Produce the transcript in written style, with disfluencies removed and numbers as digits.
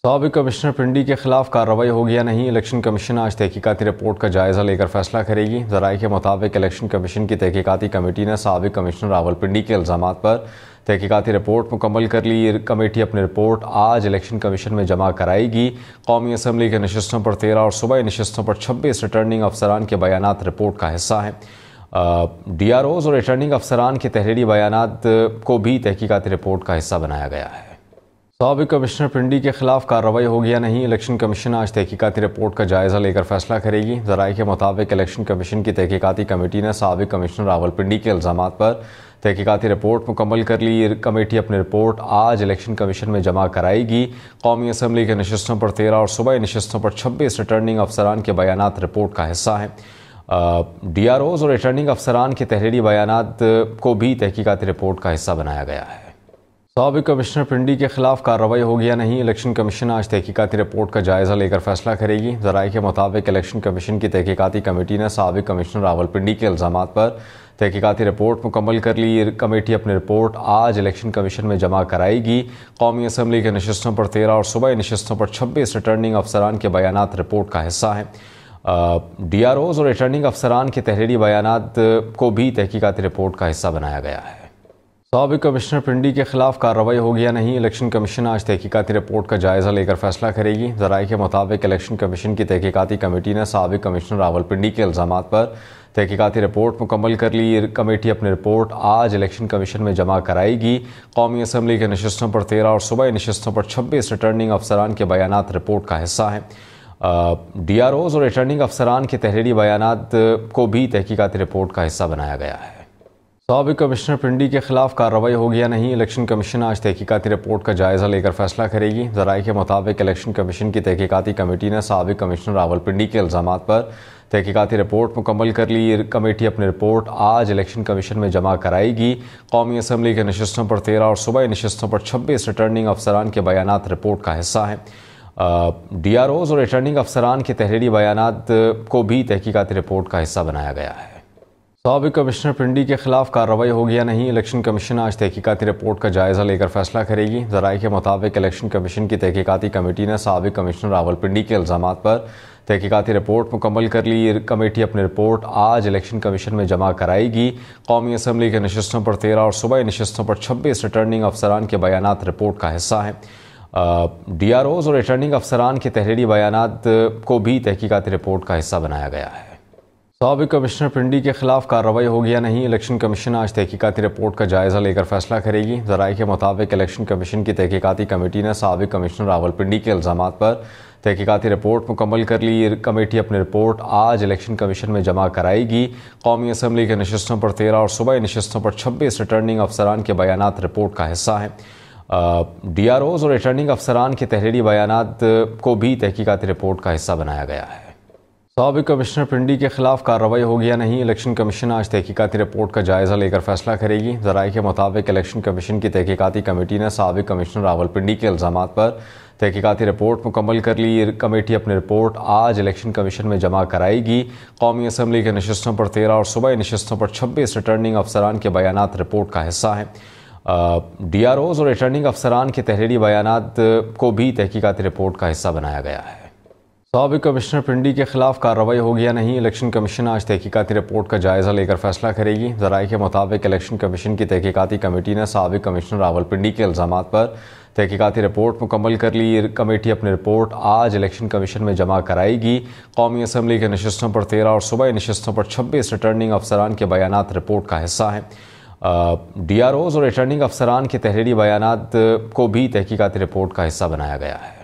سابق کمشنر پنڈی کے خلاف کارروائی ہوگی یا نہیں، الیکشن کمیشن آج تحقیقاتی رپورٹ کا جائزہ لے کر فیصلہ کرے گی۔ ذرائع کے مطابق الیکشن کمیشن کی تحقیقاتی کمیٹی نے سابق کمشنر راولپنڈی کے الزامات پر تحقیقاتی رپورٹ مکمل کر لی۔ یہ کمیٹی اپنی رپورٹ آج الیکشن کمیشن میں جمع کرائے گی۔ قومی اسمبلی کے نشستوں پر 13 اور صوبائی نشستوں پر 26 ریٹرننگ افسران کے بیانات رپورٹ کا حصہ ہیں۔ ڈی آر اوز اور ریٹرننگ افسران کے تحریری بیانات کو بھی تحقیقاتی رپورٹ کا حصہ بنایا گیا ہے۔ سابق کمشنر پنڈی کے خلاف کارروائی ہوگی یا نہیں، الیکشن کمیشن آج تحقیقاتی رپورٹ کا جائزہ لے کر فیصلہ کرے گی۔ ذرائع کے مطابق الیکشن کمیشن کی تحقیقاتی کمیٹی نے سابق کمشنر راولپنڈی کے الزامات پر تحقیقاتی رپورٹ مکمل کر لی۔ یہ کمیٹی اپنی رپورٹ آج الیکشن کمیشن میں جمع کرائے گی۔ قومی اسمبلی کے نشستوں پر 13 اور صوبائی نشستوں پر 26 ریٹرننگ افسران کے بیانات رپورٹ کا حصہ ہیں۔ ڈی آر اوز اور ریٹرننگ افسران کے تحریری بیانات کو بھی تحقیقاتی رپورٹ کا حصہ بنایا گیا ہے۔ سابق کمشنر پنڈی کے خلاف کارروائی ہوگی یا نہیں، الیکشن کمیشن آج تحقیقاتی رپورٹ کا جائزہ لے کر فیصلہ کرے گی۔ ذرائع کے مطابق الیکشن کمیشن کی تحقیقاتی کمیٹی نے سابق کمشنر راولپنڈی کے الزامات پر تحقیقاتی رپورٹ مکمل کر لی۔ یہ کمیٹی اپنی رپورٹ آج الیکشن کمیشن میں جمع کرائے گی۔ قومی اسمبلی کے نشستوں پر 13 اور صوبائی نشستوں پر 26 ریٹرننگ افسران کے بیانات رپورٹ کا حصہ ہیں۔ ڈی آر اوز اور ریٹرننگ افسران کے تحریری بیانات کو بھی تحقیقاتی رپورٹ کا حصہ بنایا گیا ہے۔ سابق کمشنر پنڈی کے خلاف کارروائی ہوگی یا نہیں، الیکشن کمیشن آج تحقیقاتی رپورٹ کا جائزہ لے کر فیصلہ کرے گی۔ ذرائع کے مطابق الیکشن کمیشن کی تحقیقاتی کمیٹی نے سابق کمشنر راولپنڈی کے الزامات پر تحقیقاتی رپورٹ مکمل کر لی۔ یہ کمیٹی اپنی رپورٹ آج الیکشن کمیشن میں جمع کرائے گی۔ قومی اسمبلی کے نشستوں پر 13 اور صوبائی نشستوں پر 26 ریٹرننگ افسران کے بیانات رپورٹ کا حصہ ہیں۔ ڈی آر اوز اور ریٹرننگ افسران کے تحریری بیانات کو بھی تحقیقاتی رپورٹ کا حصہ بنایا گیا ہے۔ سابق کمشنر پنڈی کے خلاف کارروائی ہوگی یا نہیں، الیکشن کمیشن آج تحقیقاتی رپورٹ کا جائزہ لے کر فیصلہ کرے گی۔ ذرائع کے مطابق الیکشن کمیشن کی تحقیقاتی کمیٹی نے سابق کمشنر راولپنڈی کے الزامات پر تحقیقاتی رپورٹ مکمل کر لی۔ یہ کمیٹی اپنی رپورٹ آج الیکشن کمیشن میں جمع کرائے گی۔ قومی اسمبلی کے نشستوں پر 13 اور صوبائی نشستوں پر 26 ریٹرننگ افسران کے بیانات رپورٹ کا حصہ ہیں۔ ڈی آر اوز اور ریٹرننگ افسران کے تحریری بیانات کو بھی تحقیقاتی رپورٹ کا حصہ بنایا گیا ہے۔ سابق کمشنر پنڈی کے خلاف کارروائی ہوگی یا نہیں، الیکشن کمیشن آج تحقیقاتی رپورٹ کا جائزہ لے کر فیصلہ کرے گی۔ ذرائع کے مطابق الیکشن کمیشن کی تحقیقاتی کمیٹی نے سابق کمشنر راولپنڈی کے الزامات پر تحقیقاتی رپورٹ مکمل کر لی۔ یہ کمیٹی اپنی رپورٹ آج الیکشن کمیشن میں جمع کرائے گی۔ قومی اسمبلی کے نشستوں پر 13 اور صوبائی نشستوں پر 26 ریٹرننگ افسران کے بیانات رپورٹ کا حصہ ہیں۔ ڈی آر اوز اور ریٹرننگ افسران کے تحریری بیانات کو بھی تحقیقاتی رپورٹ کا حصہ بنایا گیا ہے۔ سابق کمشنر پنڈی کے خلاف کارروائی ہوگی یا نہیں، الیکشن کمیشن آج تحقیقاتی رپورٹ کا جائزہ لے کر فیصلہ کرے گی۔ ذرائع کے مطابق الیکشن کمیشن کی تحقیقاتی کمیٹی نے سابق کمشنر راولپنڈی کے الزامات پر تحقیقاتی رپورٹ مکمل کر لی۔ یہ کمیٹی اپنی رپورٹ آج الیکشن کمیشن میں جمع کرائے گی۔ قومی اسمبلی کے نشستوں پر 13 اور صوبائی نشستوں پر 26 ریٹرننگ افسران کے بیانات رپورٹ کا حصہ ہیں۔ ڈی آر اوز اور ریٹرننگ افسران کے تحریری بیانات کو بھی تحقیقاتی رپورٹ کا حصہ بنایا گیا ہے۔ سابق کمشنر پنڈی کے خلاف کارروائی ہوگی یا نہیں، الیکشن کمیشن آج تحقیقاتی رپورٹ کا جائزہ لے کر فیصلہ کرے گی۔ ذرائع کے مطابق الیکشن کمیشن کی تحقیقاتی کمیٹی نے سابق کمشنر راولپنڈی کے الزامات پر تحقیقاتی رپورٹ مکمل کر لی۔ یہ کمیٹی اپنی رپورٹ آج الیکشن کمیشن میں جمع کرائے گی۔ قومی اسمبلی کے نشستوں پر 13 اور صوبائی نشستوں پر 26 ریٹرننگ افسران کے بیانات رپورٹ کا حصہ ہیں۔ ڈی آر اوز اور ریٹرننگ افسران کے تحریری بیانات کو بھی تحقیقاتی رپورٹ کا حصہ بنایا گیا ہے۔ سابق کمشنر پنڈی کے خلاف کارروائی ہوگی یا نہیں، الیکشن کمیشن آج تحقیقاتی رپورٹ کا جائزہ لے کر فیصلہ کرے گی۔ ذرائع کے مطابق الیکشن کمیشن کی تحقیقاتی کمیٹی نے سابق کمشنر راولپنڈی کے الزامات پر تحقیقاتی رپورٹ مکمل کر لی۔ یہ کمیٹی اپنی رپورٹ آج الیکشن کمیشن میں جمع کرائے گی۔ قومی اسمبلی کے نشستوں پر 13 اور صوبائی نشستوں پر 26 ریٹرننگ افسران کے بیانات رپورٹ کا حصہ ہیں۔ ڈی آر اوز اور ریٹرننگ افسران کے تحریری بیانات کو بھی تحقیقاتی رپورٹ کا حصہ بنایا گیا ہے۔